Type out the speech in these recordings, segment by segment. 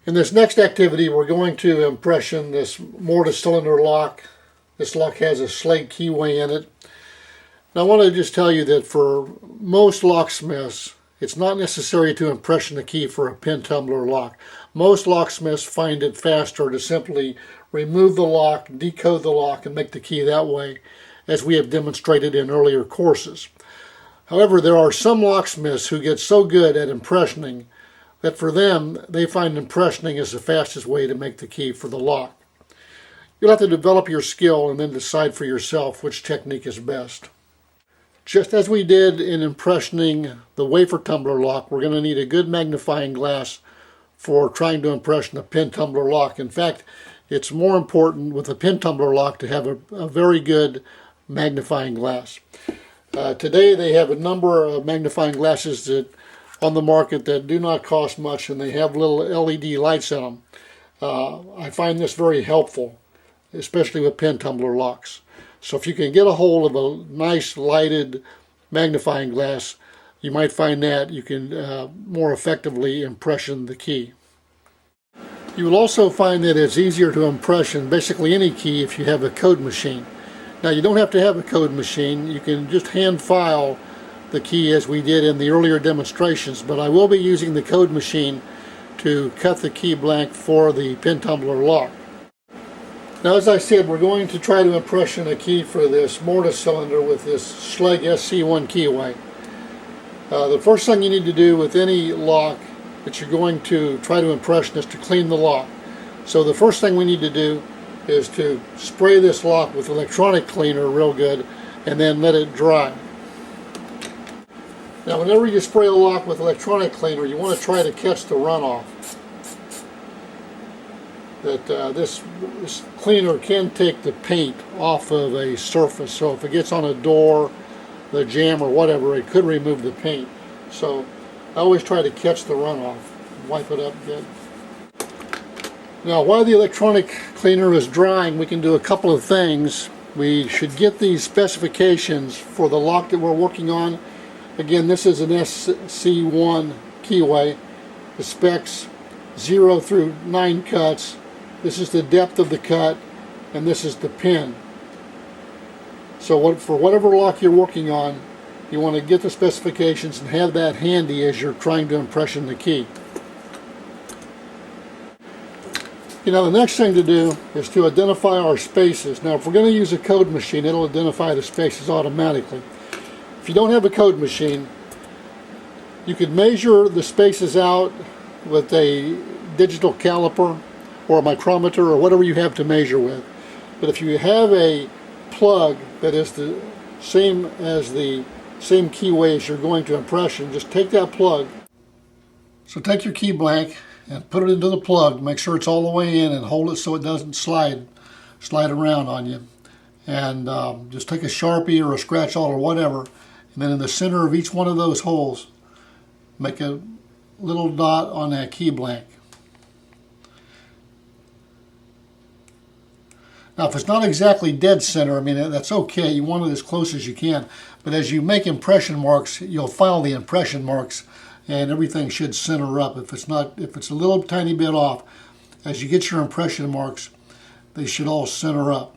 In this next activity, we're going to impression this mortise cylinder lock. This lock has a slate keyway in it. Now I want to just tell you that for most locksmiths, it's not necessary to impression the key for a pin tumbler lock. Most locksmiths find it faster to simply remove the lock, decode the lock, and make the key that way, as we have demonstrated in earlier courses. However, there are some locksmiths who get so good at impressioning that for them, they find impressioning is the fastest way to make the key for the lock. You'll have to develop your skill and then decide for yourself which technique is best. Just as we did in impressioning the wafer tumbler lock, we're going to need a good magnifying glass for trying to impression a pin tumbler lock. In fact, it's more important with a pin tumbler lock to have a very good magnifying glass. Today they have a number of magnifying glasses on the market that do not cost much, and they have little LED lights in them. I find this very helpful, especially with pin tumbler locks. So if you can get a hold of a nice lighted magnifying glass, you might find that you can more effectively impression the key. You will also find that it's easier to impression basically any key if you have a code machine. Now you don't have to have a code machine, you can just hand file the key as we did in the earlier demonstrations, but I will be using the code machine to cut the key blank for the pin tumbler lock. Now, as I said, we're going to try to impression a key for this mortise cylinder with this Schlage SC1 keyway. The first thing you need to do with any lock that you're going to try to impression is to clean the lock. So the first thing we need to do is to spray this lock with electronic cleaner real good and then let it dry. Now whenever you spray a lock with electronic cleaner, you want to try to catch the runoff. This cleaner can take the paint off of a surface, so if it gets on a door, the jamb or whatever, it could remove the paint. So I always try to catch the runoff, wipe it up good. Now while the electronic cleaner is drying, we can do a couple of things. We should get these specifications for the lock that we're working on. Again, this is an SC1 keyway. The specs 0 through 9 cuts. This is the depth of the cut, and this is the pin. So for whatever lock you're working on, you want to get the specifications and have that handy as you're trying to impression the key. You know, the next thing to do is to identify our spaces. Now if we're going to use a code machine, it'll identify the spaces automatically. If you don't have a code machine, you could measure the spaces out with a digital caliper or a micrometer or whatever you have to measure with. But if you have a plug that is the same as the same keyway as you're going to impression, just take that plug. So take your key blank and put it into the plug. Make sure it's all the way in and hold it so it doesn't slide around on you. And just take a Sharpie or a scratch awl or whatever, and then in the center of each one of those holes, make a little dot on that key blank. Now if it's not exactly dead center, I mean that's okay, you want it as close as you can, but as you make impression marks, you'll file the impression marks and everything should center up. If it's a little tiny bit off, as you get your impression marks, they should all center up.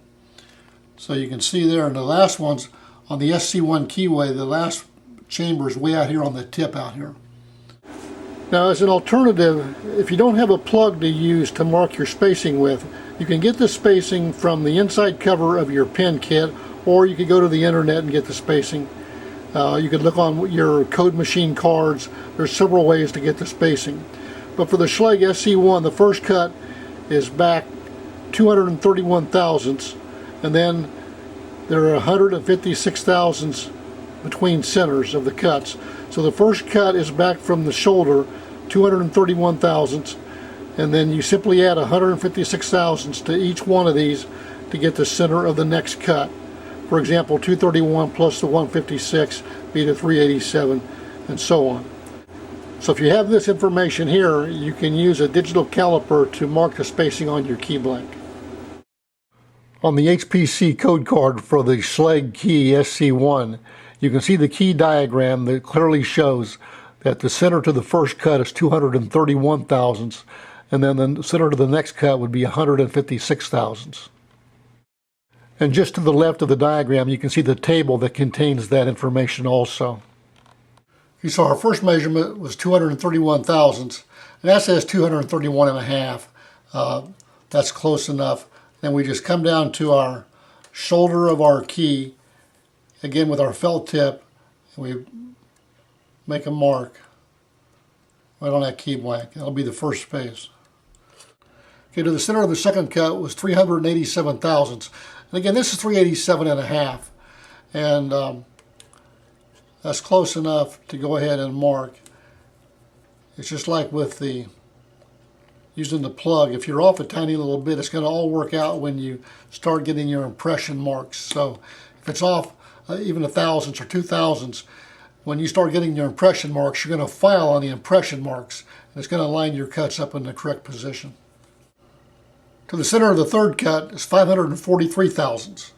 So you can see there, and the last ones on the SC1 keyway, the last chamber is way out here on the tip out here. Now as an alternative, if you don't have a plug to use to mark your spacing with, you can get the spacing from the inside cover of your pin kit, or you could go to the internet and get the spacing. You could look on your code machine cards. There's several ways to get the spacing. But for the Schlage SC1, the first cut is back 231 thousandths, and then there are 156 thousandths between centers of the cuts. So the first cut is back from the shoulder 231 thousandths, and then you simply add 156 thousandths to each one of these to get the center of the next cut. For example, 231 plus the 156 be the 387, and so on. So if you have this information here, you can use a digital caliper to mark the spacing on your key blank. On the HPC code card for the Schlage key SC1, you can see the key diagram that clearly shows that the center to the first cut is 231 thousandths, and then the center of the next cut would be 156 thousandths. And just to the left of the diagram, you can see the table that contains that information also. You saw our first measurement was 231 thousandths, and that says 231 and a half. That's close enough. Then we just come down to our shoulder of our key, again with our felt tip, and we make a mark right on that key blank. That'll be the first space. Okay, to the center of the second cut was 387 thousandths. And again, this is 387 and a half. And that's close enough to go ahead and mark. It's just like with the using the plug. If you're off a tiny little bit, it's going to all work out when you start getting your impression marks. So if it's off even a thousandths or 2 thousandths, when you start getting your impression marks, you're going to file on the impression marks, and it's going to line your cuts up in the correct position. To the center of the third cut is 543 thousandths.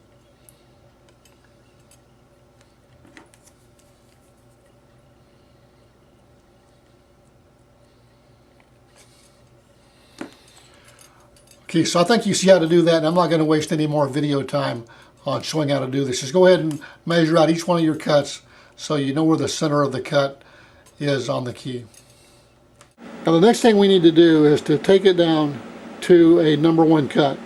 Okay, so I think you see how to do that, and I'm not going to waste any more video time on showing how to do this. Just go ahead and measure out each one of your cuts so you know where the center of the cut is on the key. Now the next thing we need to do is to take it down to a number 1 cut.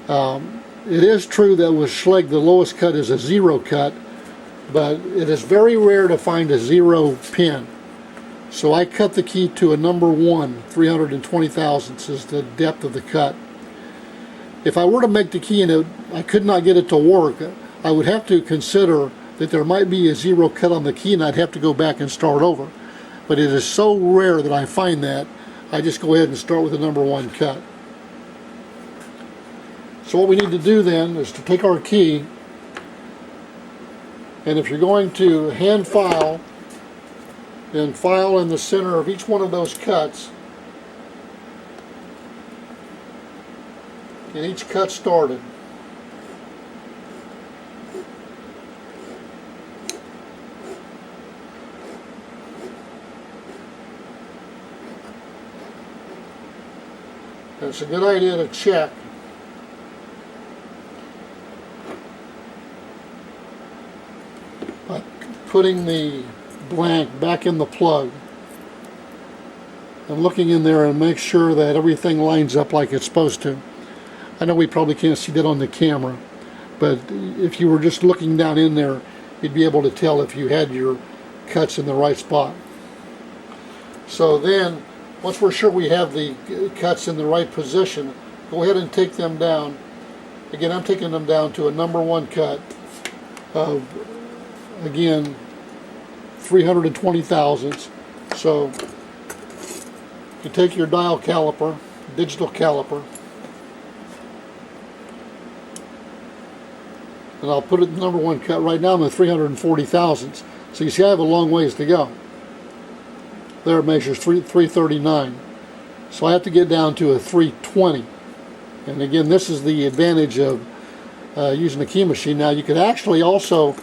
It is true that with Schlage the lowest cut is a 0 cut, but it is very rare to find a 0 pin. So I cut the key to a number 1, 320 thousandths is the depth of the cut. If I were to make the key and I could not get it to work, I would have to consider that there might be a 0 cut on the key and I'd have to go back and start over. But it is so rare that I find that, I just go ahead and start with the number 1 cut. So what we need to do then is to take our key, and if you're going to hand file, then file in the center of each one of those cuts, and each cut started. And it's a good idea to check by putting the blank back in the plug and looking in there and make sure that everything lines up like it's supposed to. I know we probably can't see that on the camera, but if you were just looking down in there, you'd be able to tell if you had your cuts in the right spot. So then, once we're sure we have the cuts in the right position, go ahead and take them down. Again, I'm taking them down to a number 1 cut of, again, 320 thousandths. So you take your dial caliper, digital caliper, and I'll put it in the number 1 cut right now. I'm at 340 thousandths. So you see I have a long ways to go. There it measures 339. So I have to get down to a 320. And again, this is the advantage of using a key machine. Now you could actually also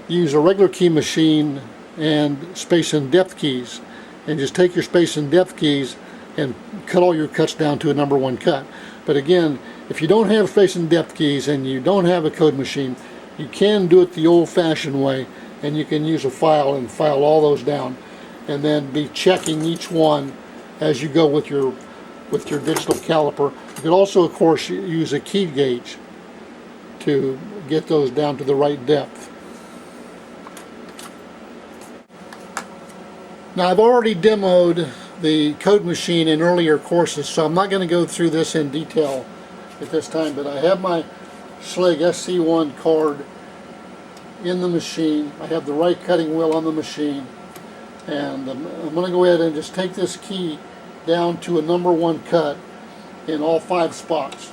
use a regular key machine and space and depth keys, and just take your space and depth keys and cut all your cuts down to a number 1 cut. But again, if you don't have space and depth keys and you don't have a code machine, you can do it the old-fashioned way, and you can use a file and file all those down, and then be checking each one as you go with your digital caliper. You could also, of course, use a key gauge to get those down to the right depth. Now I've already demoed the code machine in earlier courses, so I'm not going to go through this in detail at this time, but I have my Schlage SC1 card in the machine. I have the right cutting wheel on the machine, and I'm going to go ahead and just take this key down to a number 1 cut in all 5 spots.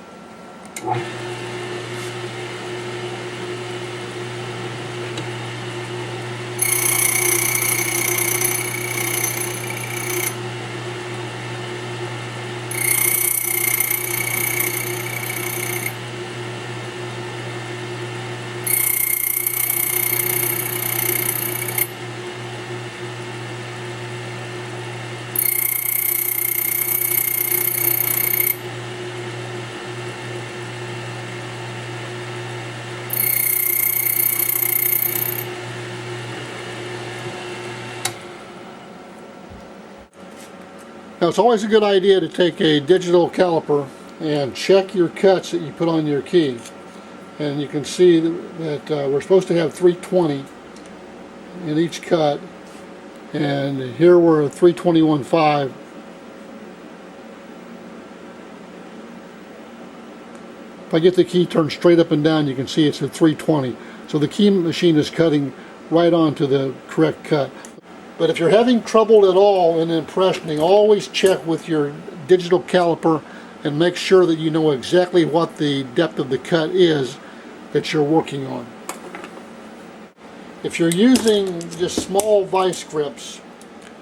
Now it's always a good idea to take a digital caliper and check your cuts that you put on your key. And you can see that we're supposed to have 320 in each cut, and here we're 321.5. If I get the key turned straight up and down, you can see it's at 320. So the key machine is cutting right onto the correct cut. But if you're having trouble at all in impressioning, always check with your digital caliper and make sure that you know exactly what the depth of the cut is that you're working on. If you're using just small vice grips,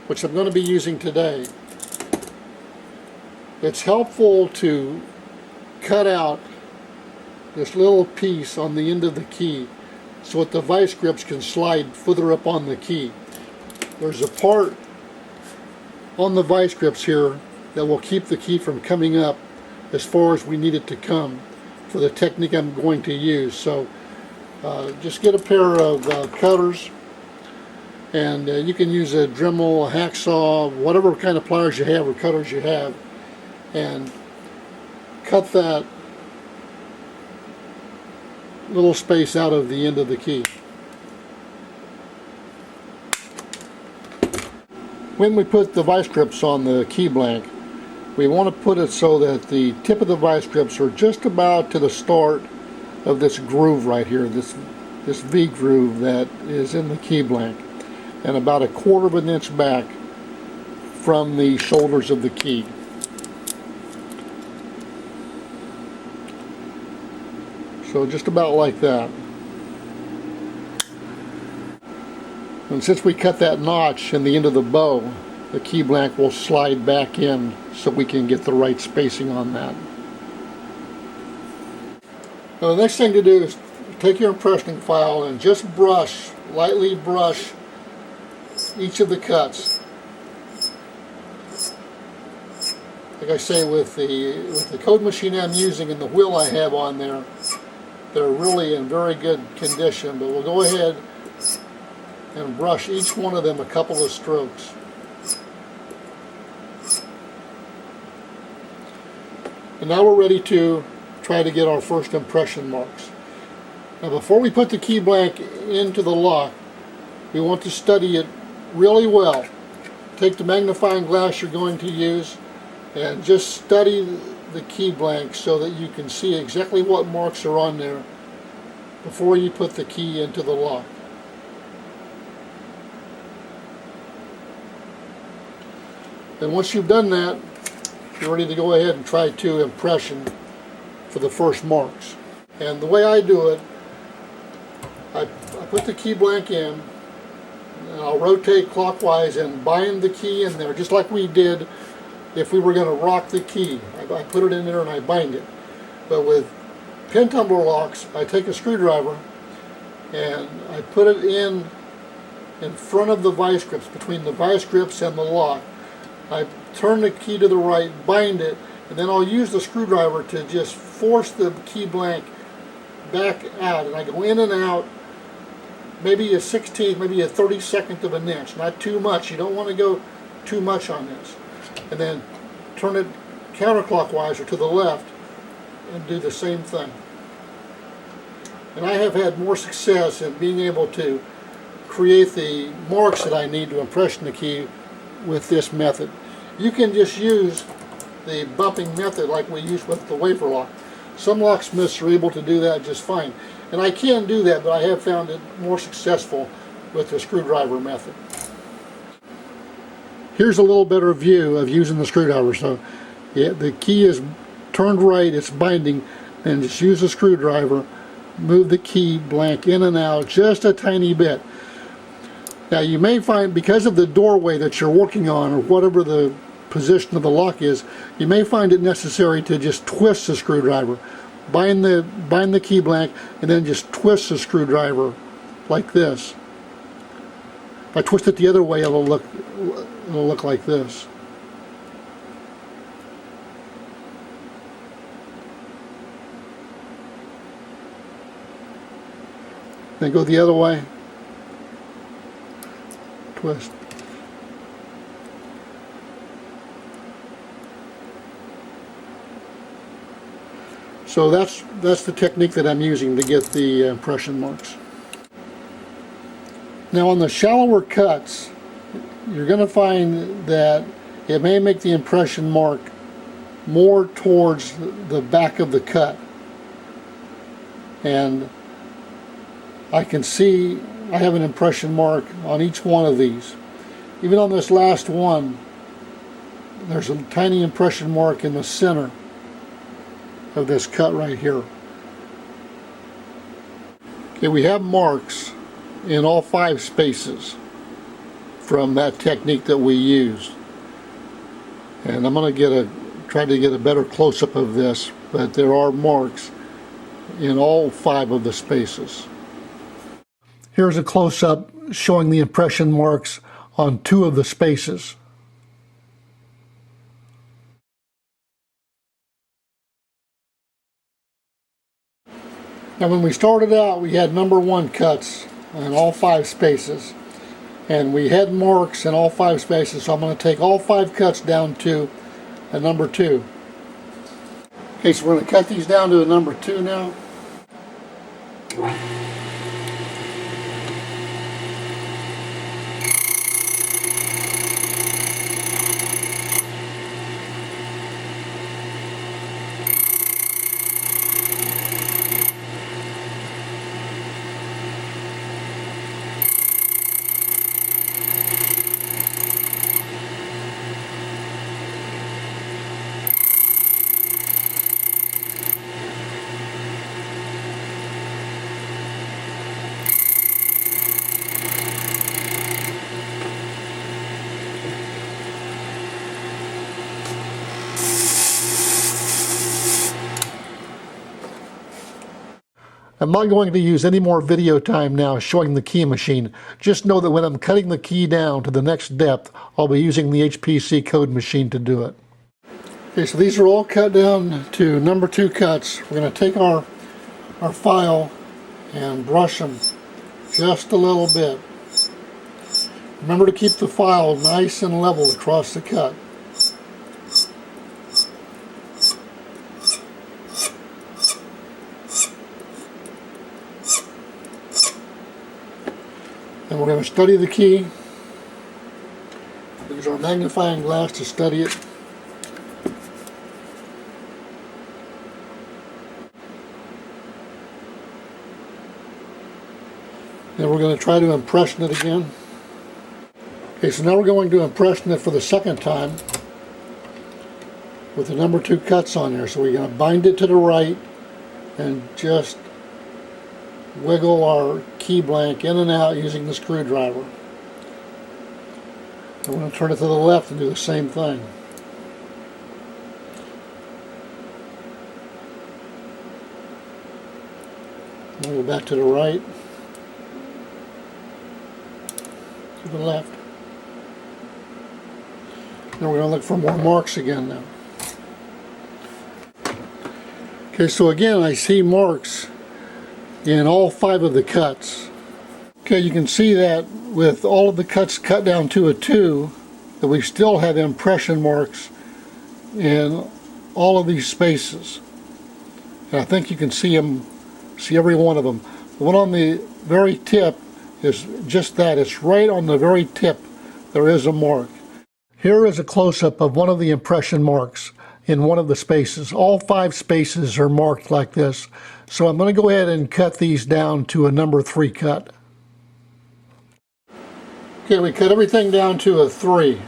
which I'm going to be using today, it's helpful to cut out this little piece on the end of the key so that the vice grips can slide further up on the key. There's a part on the vice grips here that will keep the key from coming up as far as we need it to come for the technique I'm going to use. So just get a pair of cutters, and you can use a Dremel, a hacksaw, whatever kind of pliers you have or cutters you have, and cut that little space out of the end of the key. When we put the vice grips on the key blank, we want to put it so that the tip of the vice grips are just about to the start of this groove right here, this V groove that is in the key blank, and about 1/4 of an inch back from the shoulders of the key. So just about like that. And since we cut that notch in the end of the bow, the key blank will slide back in so we can get the right spacing on that. Now the next thing to do is take your impressioning file and just lightly brush each of the cuts. Like I say, with the code machine I'm using and the wheel I have on there, they're really in very good condition, but we'll go ahead and brush each one of them a couple of strokes. And now we're ready to try to get our first impression marks. Now before we put the key blank into the lock, we want to study it really well. Take the magnifying glass you're going to use and just study the key blank so that you can see exactly what marks are on there before you put the key into the lock. And once you've done that, you're ready to go ahead and try to impression for the first marks. And the way I do it, I put the key blank in, and I'll rotate clockwise and bind the key in there just like we did if we were going to rock the key. I put it in there and I bind it. But with pin tumbler locks, I take a screwdriver and I put it in front of the vice grips, between the vice grips and the lock. I turn the key to the right, bind it, and then I'll use the screwdriver to just force the key blank back out, and I go in and out maybe a 16th, maybe a 32nd of an inch, not too much. You don't want to go too much on this. And then turn it counterclockwise or to the left and do the same thing. And I have had more success in being able to create the marks that I need to impression the key with this method. You can just use the bumping method like we use with the wafer lock. Some locksmiths are able to do that just fine. And I can do that, but I have found it more successful with the screwdriver method. Here's a little better view of using the screwdriver. So yeah, the key is turned right, it's binding, and just use the screwdriver, move the key blank in and out just a tiny bit. Now you may find, because of the doorway that you're working on, or whatever the position of the lock is, you may find it necessary to just twist the screwdriver. Bind the key blank and then just twist the screwdriver like this. If I twist it the other way, it'll look like this. Then go the other way. Twist. So that's the technique that I'm using to get the impression marks. Now on the shallower cuts, you're going to find that it may make the impression mark more towards the back of the cut. And I can see I have an impression mark on each one of these. Even on this last one, there's a tiny impression mark in the center of this cut right here. Okay, we have marks in all 5 spaces from that technique that we used. And I'm going to try to get a better close-up of this, but there are marks in all 5 of the spaces. Here's a close-up showing the impression marks on 2 of the spaces. Now when we started out, we had number 1 cuts in all 5 spaces, and we had marks in all 5 spaces, so I'm going to take all 5 cuts down to a number 2. Okay, so we're going to cut these down to a number 2 now. I'm not going to use any more video time now showing the key machine. Just know that when I'm cutting the key down to the next depth, I'll be using the HPC code machine to do it. Okay, so these are all cut down to number 2 cuts. We're going to take our file and brush them just a little bit. Remember to keep the file nice and level across the cut. And we're going to study the key. Use our magnifying glass to study it. Then we're going to try to impression it again. Okay, so now we're going to impression it for the second time with the number 2 cuts on there. So we're going to bind it to the right and just wiggle our key blank in and out using the screwdriver. And we're going to turn it to the left and do the same thing. We'll go back to the right, to the left. Then we're going to look for more marks again now. Okay, so again I see marks in all 5 of the cuts. Okay, you can see that with all of the cuts cut down to a 2, that we still have impression marks in all of these spaces. And I think you can see every one of them. The one on the very tip is just that. It's right on the very tip. There is a mark. Here is a close-up of one of the impression marks in one of the spaces. All 5 spaces are marked like this. So I'm going to go ahead and cut these down to a number 3 cut. Okay, we cut everything down to a 3.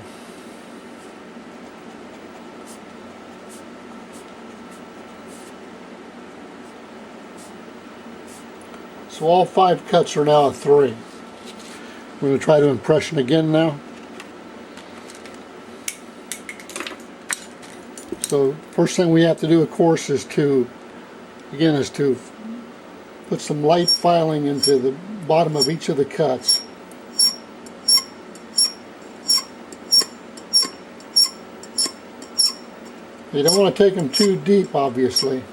So all 5 cuts are now a 3. We're going to try to impression again now. So first thing we have to do, of course, is to put some light filing into the bottom of each of the cuts. You don't want to take them too deep, obviously.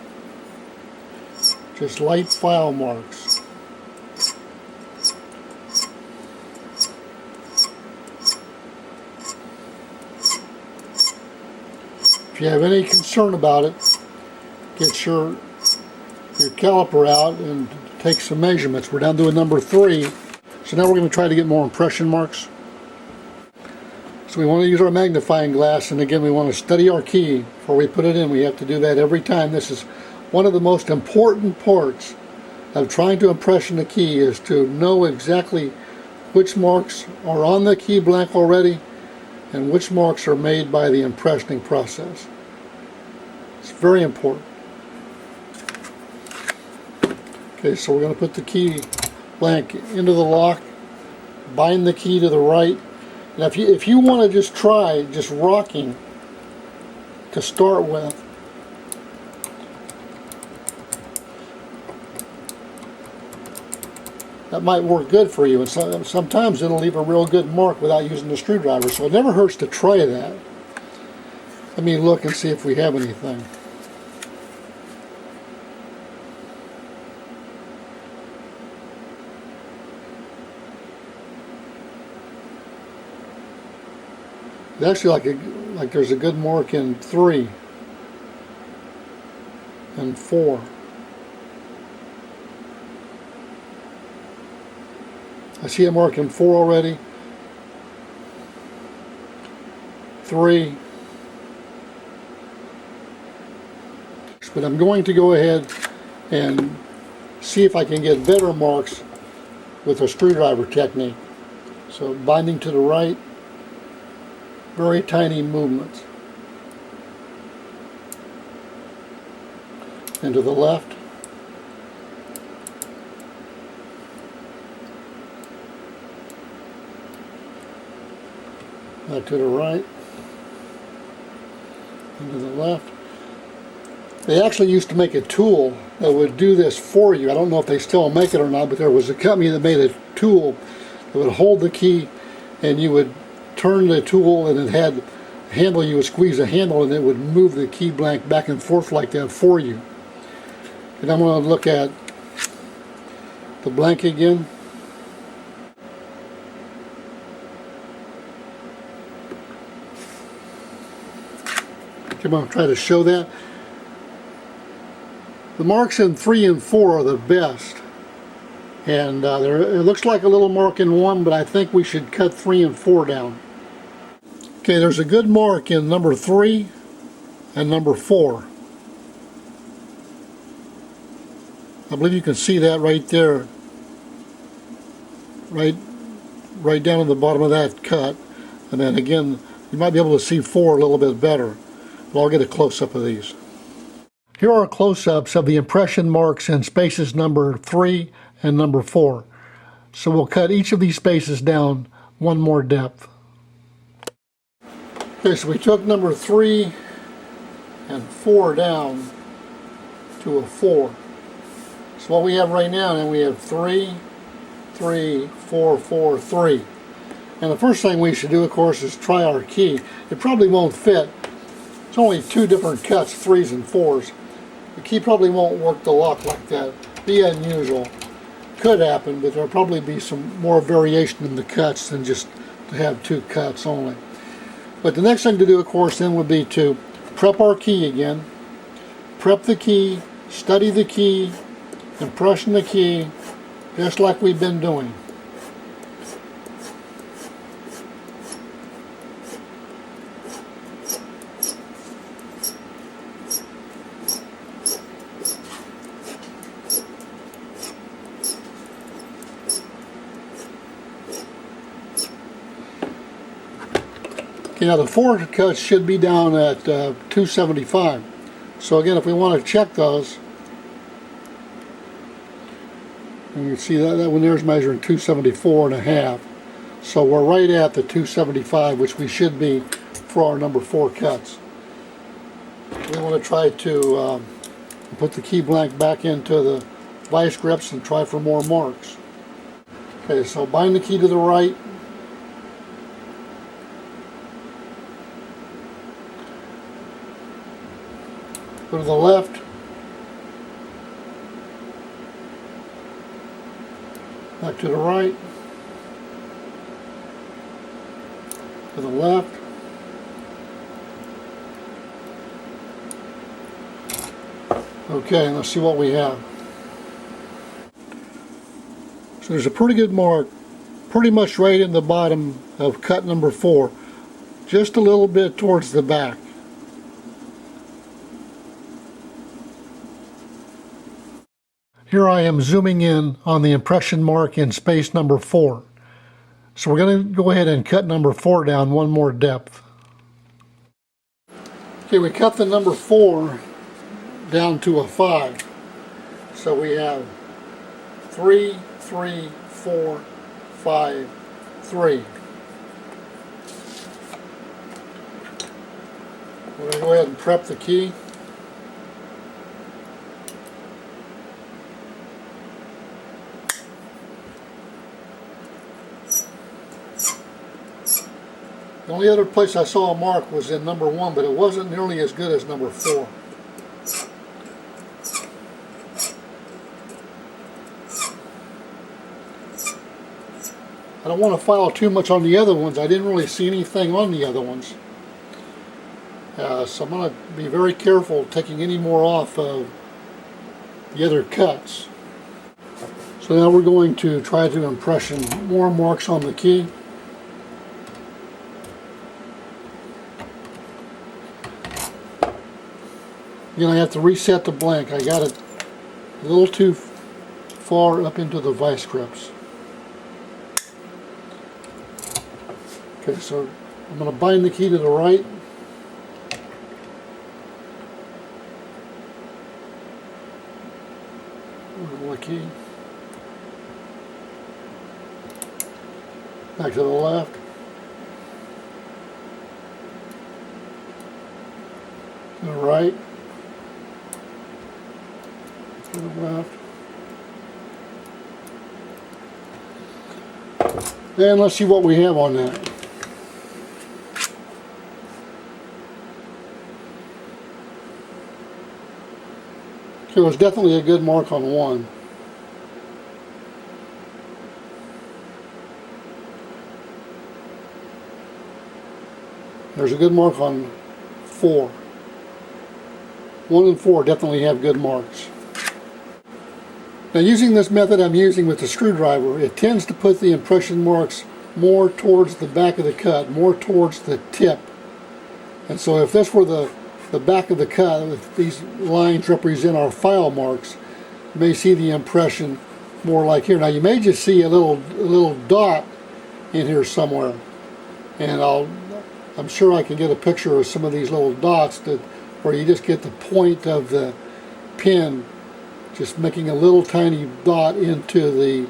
Just light file marks. If you have any concern about it, get your your caliper out and take some measurements. We're down to a number 3. So now we're going to try to get more impression marks. So we want to use our magnifying glass, and again we want to study our key before we put it in. We have to do that every time. This is one of the most important parts of trying to impression the key, is to know exactly which marks are on the key blank already and which marks are made by the impressioning process. It's very important. Okay, so we're going to put the key blank into the lock, bind the key to the right. Now if you want to just try just rocking to start with, that might work good for you, and sometimes it'll leave a real good mark without using the screwdriver, so it never hurts to try that. Let me look and see if we have anything. It's actually like there's a good mark in 3 and 4. I see a mark in 4 already. 3. But I'm going to go ahead and see if I can get better marks with a screwdriver technique. So binding to the right, very tiny movements. And to the left. Back to the right. And to the left. They actually used to make a tool that would do this for you. I don't know if they still make it or not, but there was a company that made a tool that would hold the key, and you would turn the tool, and it had a handle. You would squeeze a handle and it would move the key blank back and forth like that for you. And I'm going to look at the blank again. Okay, I'm going to try to show that. The marks in 3 and 4 are the best, and it looks like a little mark in 1, but I think we should cut 3 and 4 down. Okay, there's a good mark in number 3 and number 4. I believe you can see that right there, right down at the bottom of that cut. And then again, you might be able to see 4 a little bit better, but I'll get a close-up of these. Here are close-ups of the impression marks in spaces number 3 and number 4. So we'll cut each of these spaces down 1 more depth. Okay, so we took number 3 and 4 down to a 4. So what we have right now, and we have 3, 3, 4, 4, 3. And the first thing we should do, of course, is try our key. It probably won't fit. It's only 2 different cuts, 3s and 4s. The key probably won't work the lock like that. Be unusual. Could happen, but there'll probably be some more variation in the cuts than just to have 2 cuts only. But the next thing to do, of course, then would be to prep our key again. Prep the key, study the key, impression the key, just like we've been doing. Okay, now the 4 cuts should be down at 275. So again, if we want to check those, and you can see that one there is measuring 274.5. So we're right at the 275, which we should be for our number 4 cuts. We want to try to put the key blank back into the vice grips and try for more marks. Okay, so bind the key to the right. Go to the left. Back to the right. To the left. Okay, let's see what we have. So there's a pretty good mark, pretty much right in the bottom of cut number 4, just a little bit towards the back. Here I am zooming in on the impression mark in space number 4. So we're going to go ahead and cut number 4 down one more depth. Okay, we cut the number 4 down to a 5. So we have 3, 3, 4, 5, 3. We're going to go ahead and prep the key. The only other place I saw a mark was in number 1, but it wasn't nearly as good as number 4. I don't want to file too much on the other ones. I didn't really see anything on the other ones. So I'm going to be very careful taking any more off of the other cuts. So now we're going to try to impression more marks on the key. Again, I have to reset the blank. I got it a little too far up into the vice grips. Okay, so I'm going to bind the key to the right. The key. Back to the left. To the right. To the left. And let's see what we have on that. Okay, there's definitely a good mark on 1. There's a good mark on 4. 1 and 4 definitely have good marks. Now, using this method I'm using with the screwdriver, it tends to put the impression marks more towards the back of the cut, more towards the tip. And so if this were the back of the cut, if these lines represent our file marks, you may see the impression more like here. Now you may just see a little dot in here somewhere, and I'm sure I can get a picture of some of these little dots where you just get the point of the pin just making a little tiny dot into the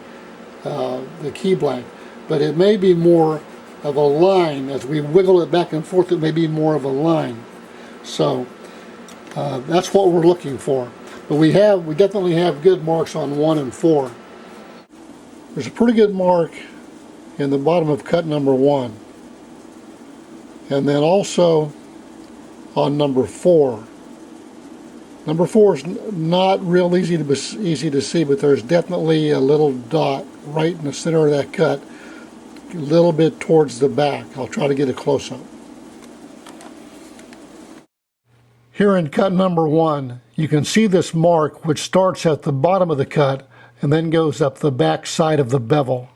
key blank. But it may be more of a line. As we wiggle it back and forth, it may be more of a line. So that's what we're looking for. But we definitely have good marks on 1 and 4. There's a pretty good mark in the bottom of cut number 1. And then also on number 4. Number 4 is not real easy to see, but there's definitely a little dot right in the center of that cut, a little bit towards the back. I'll try to get a close-up. Here in cut number 1, you can see this mark which starts at the bottom of the cut and then goes up the back side of the bevel.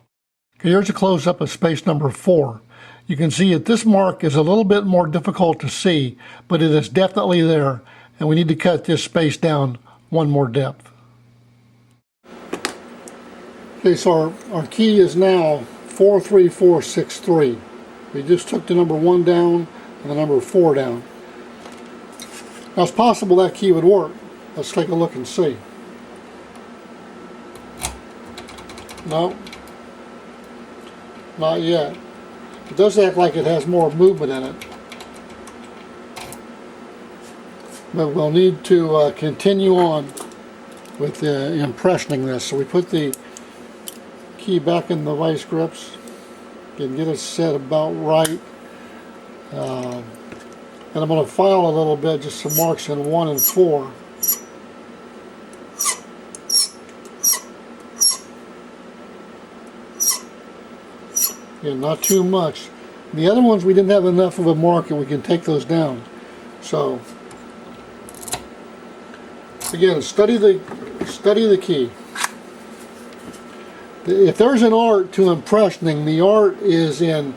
Okay, here's a close-up of space number 4. You can see that this mark is a little bit more difficult to see, but it is definitely there, and we need to cut this space down one more depth. Okay, so our key is now 43463. We just took the number 1 down and the number 4 down. Now it's possible that key would work. Let's take a look and see. No, not yet. It does act like it has more movement in it. But we'll need to continue on with impressioning this. So we put the key back in the vice grips and get it set about right. And I'm going to file a little bit, just some marks in 1 and 4. Again, not too much. The other ones we didn't have enough of a mark, and we can take those down. So again, study the key. If there's an art to impressioning, the art is in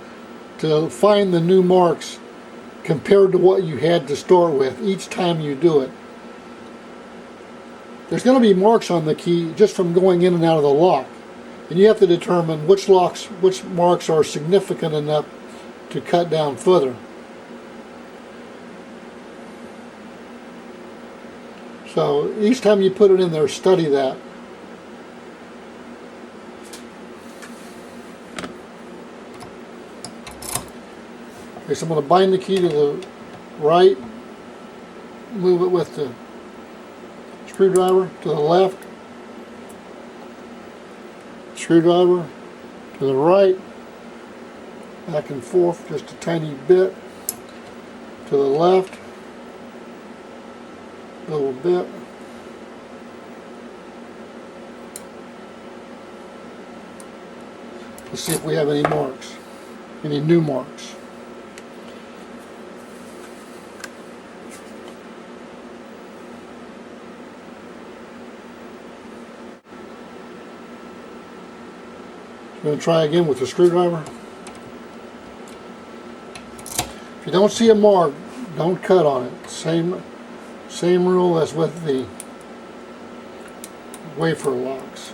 to find the new marks compared to what you had to start with each time you do it. There's going to be marks on the key just from going in and out of the lock, and you have to determine which marks are significant enough to cut down further. So each time you put it in there, study that. Okay, so I'm going to bind the key to the right, move it with the screwdriver to the left, screwdriver to the right, back and forth just a tiny bit, to the left, a little bit. Let's see if we have any marks, any new marks. I'm going to try again with the screwdriver. If you don't see a mark, don't cut on it. Same rule as with the wafer locks.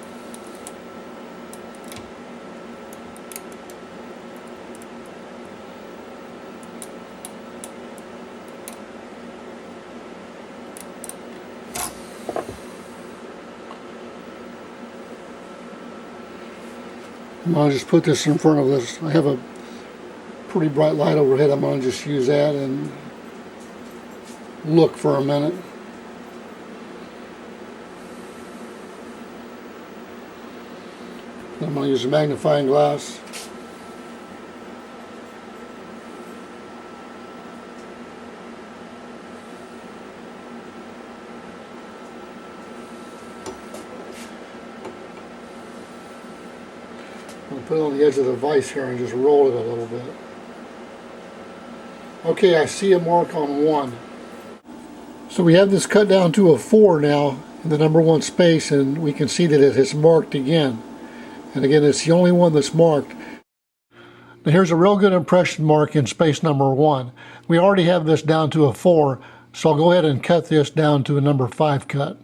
I'm going to just put this in front of this. I have a pretty bright light overhead. I'm going to just use that and look for a minute. I'm going to use a magnifying glass. I'm going to put it on the edge of the vise here and just roll it a little bit. Okay, I see a mark on 1. So we have this cut down to a 4 now in the number 1 space, and we can see that it has marked again. And again, it's the only one that's marked. Now here's a real good impression mark in space number 1. We already have this down to a 4, so I'll go ahead and cut this down to a number 5 cut.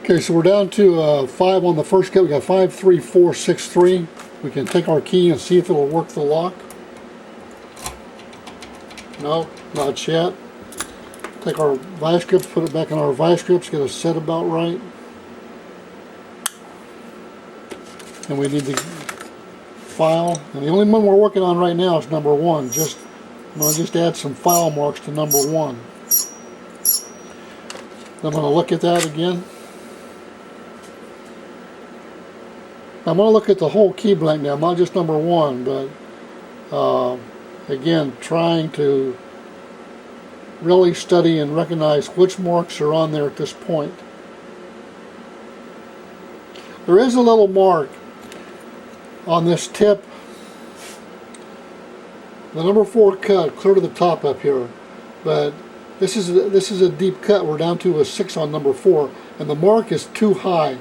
Okay, so we're down to 5 on the first cut. We got 5, 3, 4, 6, 3. We can take our key and see if it'll work the lock. No, not yet. Take our vice grips, put it back in our vice grips, get it set about right. And we need to file. And the only one we're working on right now is number 1. I'm going to just add some file marks to number 1. I'm going to look at that again. I'm going to look at the whole key blank now, not just number 1, but again, trying to really study and recognize which marks are on there at this point. There is a little mark on this tip, the number 4 cut, clear to the top up here, but this is a deep cut. We're down to a 6 on number 4, and the mark is too high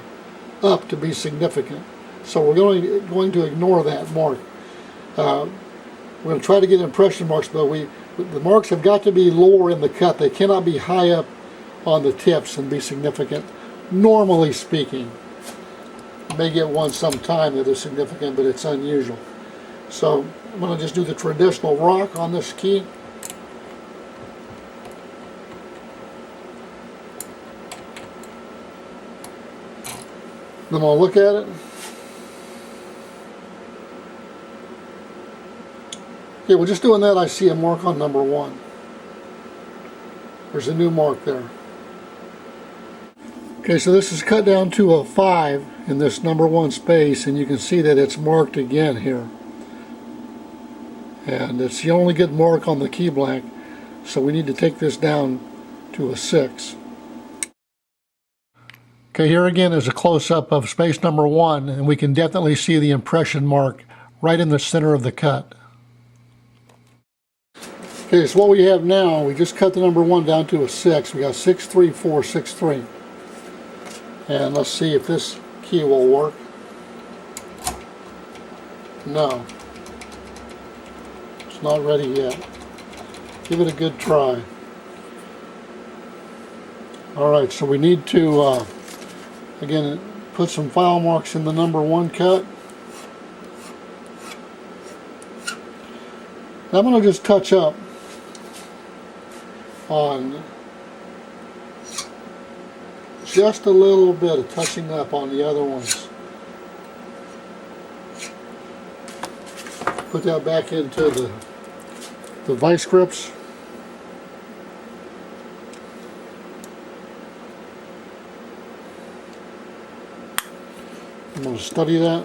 up to be significant. So we're going to ignore that mark. We're going to try to get impression marks, but the marks have got to be lower in the cut. They cannot be high up on the tips and be significant, normally speaking. You may get one sometime that is significant, but it's unusual. So I'm going to just do the traditional rock on this key. Then I'm going to look at it. Okay, well, just doing that, I see a mark on number 1. There's a new mark there. Okay, so this is cut down to a 5 in this number 1 space, and you can see that it's marked again here. And it's the only good mark on the key blank, so we need to take this down to a 6. Okay, here again is a close-up of space number 1, and we can definitely see the impression mark right in the center of the cut. Okay, so what we have now, we just cut the number 1 down to a 6. We got 6, 3, 4, 6, 3. And let's see if this key will work. No, it's not ready yet. Give it a good try. Alright, so we need to again put some file marks in the number 1 cut. Now I'm going to just touch up on just a little bit of touching up on the other ones. Put that back into the vice grips. I'm going to study that.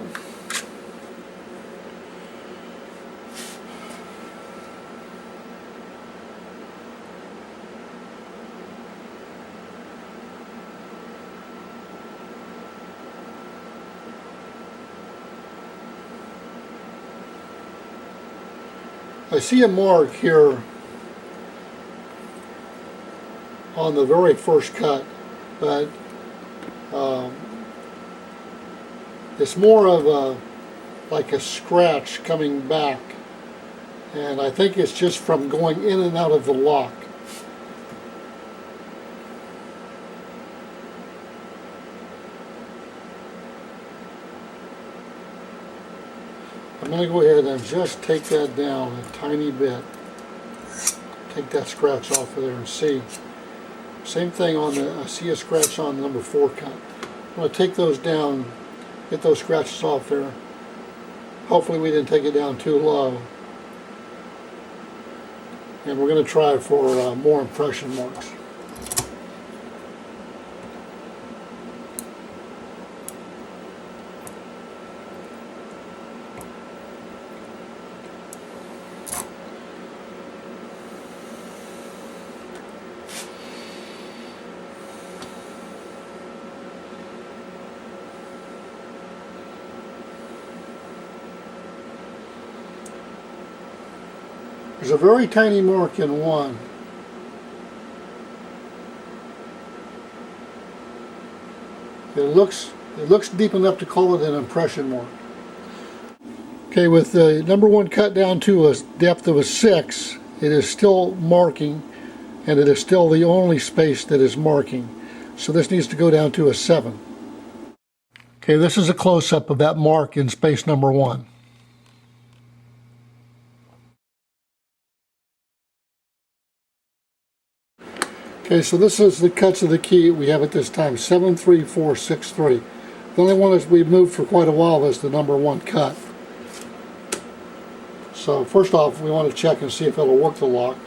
I see a mark here on the very first cut, but it's more of like a scratch coming back, and I think it's just from going in and out of the lock. I'm going to go ahead and just take that down a tiny bit. Take that scratch off of there and see. Same thing on the, I see a scratch on the number 4 cut. I'm going to take those down, get those scratches off there. Hopefully we didn't take it down too low. And we're going to try for more impression marks. There's a very tiny mark in one. It looks deep enough to call it an impression mark. Okay, with the number 1 cut down to a depth of a 6, it is still marking, and it is still the only space that is marking. So this needs to go down to a 7. Okay, this is a close-up of that mark in space number 1. Okay, so this is the cuts of the key we have at this time, 7, 3, 4, 6, 3. The only one that we've moved for quite a while is the number 1 cut. So first off, we want to check and see if it'll work the lock.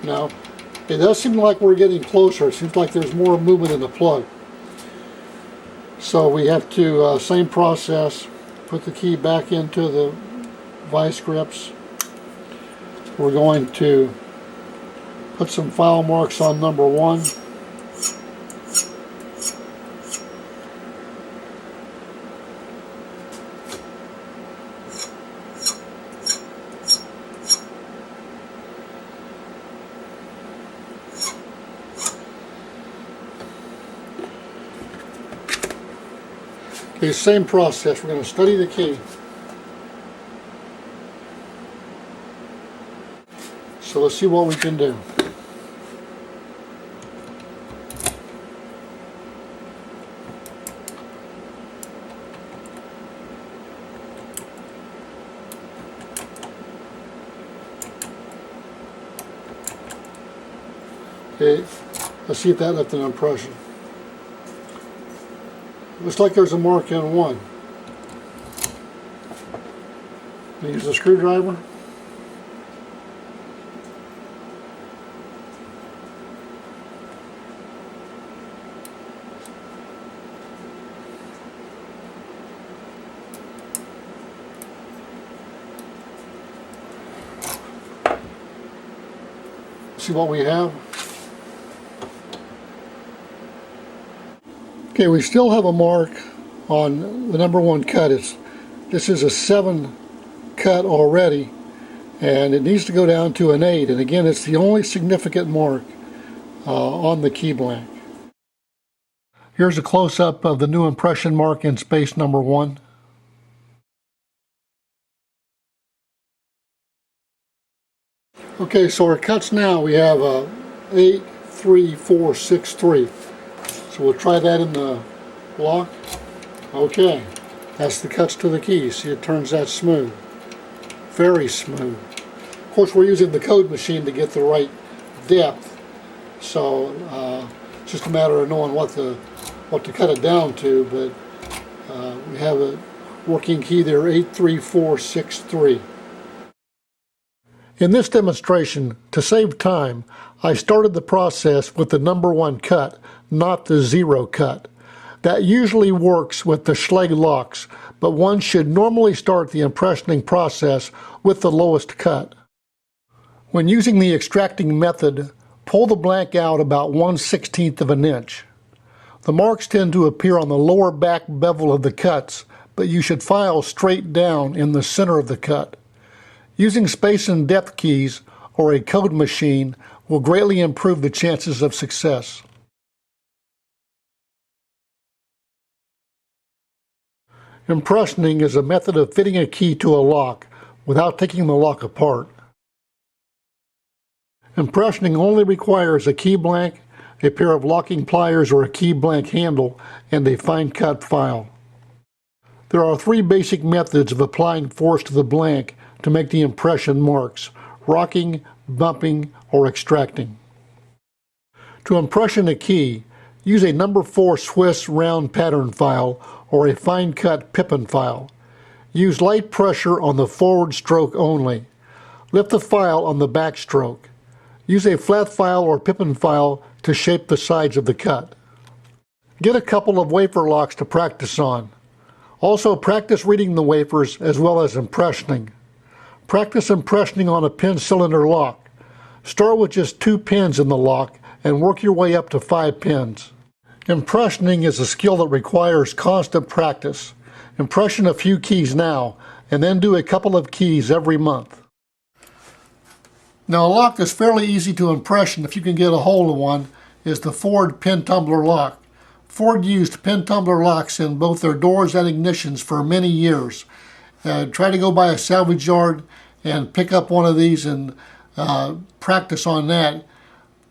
Now, it does seem like we're getting closer. It seems like there's more movement in the plug. So we have to, same process, put the key back into the vice grips. We're going to put some file marks on number 1. Okay, same process. We're going to study the key. So let's see what we can do. Okay, let's see if that left an impression. Looks like there's a mark in one. Use a screwdriver. See what we have. Okay, we still have a mark on the number 1 cut. This is a 7 cut already, and it needs to go down to an 8. And again, it's the only significant mark on the key blank. Here's a close-up of the new impression mark in space number 1. Okay, so our cuts now, we have 8, 3, 4, 6, 3. So we'll try that in the lock. Okay, that's the cuts to the key. See, it turns that smooth. Very smooth. Of course, we're using the code machine to get the right depth. So it's just a matter of knowing what to cut it down to, but we have a working key there, 8, 3, 4, 6, 3. In this demonstration, to save time, I started the process with the number 1 cut, not the 0 cut. That usually works with the Schlage locks, but one should normally start the impressioning process with the lowest cut. When using the extracting method, pull the blank out about 1/16 of an inch. The marks tend to appear on the lower back bevel of the cuts, but you should file straight down in the center of the cut. Using space and depth keys or a code machine will greatly improve the chances of success. Impressioning is a method of fitting a key to a lock without taking the lock apart. Impressioning only requires a key blank, a pair of locking pliers or a key blank handle, and a fine cut file. There are 3 basic methods of applying force to the blank to make the impression marks: rocking, bumping, or extracting. To impression a key, use a number 4 Swiss round pattern file or a fine cut pippin file. Use light pressure on the forward stroke only. Lift the file on the back stroke. Use a flat file or pippin file to shape the sides of the cut. Get a couple of wafer locks to practice on. Also practice reading the wafers as well as impressioning. Practice impressioning on a pin cylinder lock. Start with just 2 pins in the lock and work your way up to 5 pins. Impressioning is a skill that requires constant practice. Impression a few keys now, and then do a couple of keys every month. Now, a lock that's fairly easy to impression if you can get a hold of one is the Ford pin tumbler lock. Ford used pin tumbler locks in both their doors and ignitions for many years. Try to go by a salvage yard and pick up one of these and practice on that.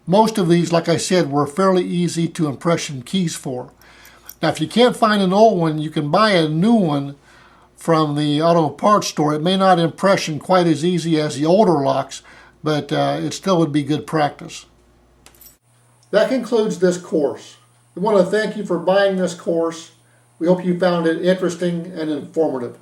Most of these, like I said, were fairly easy to impression keys for. Now, if you can't find an old one, you can buy a new one from the auto parts store. It may not impression quite as easy as the older locks, but it still would be good practice. That concludes this course. We want to thank you for buying this course. We hope you found it interesting and informative.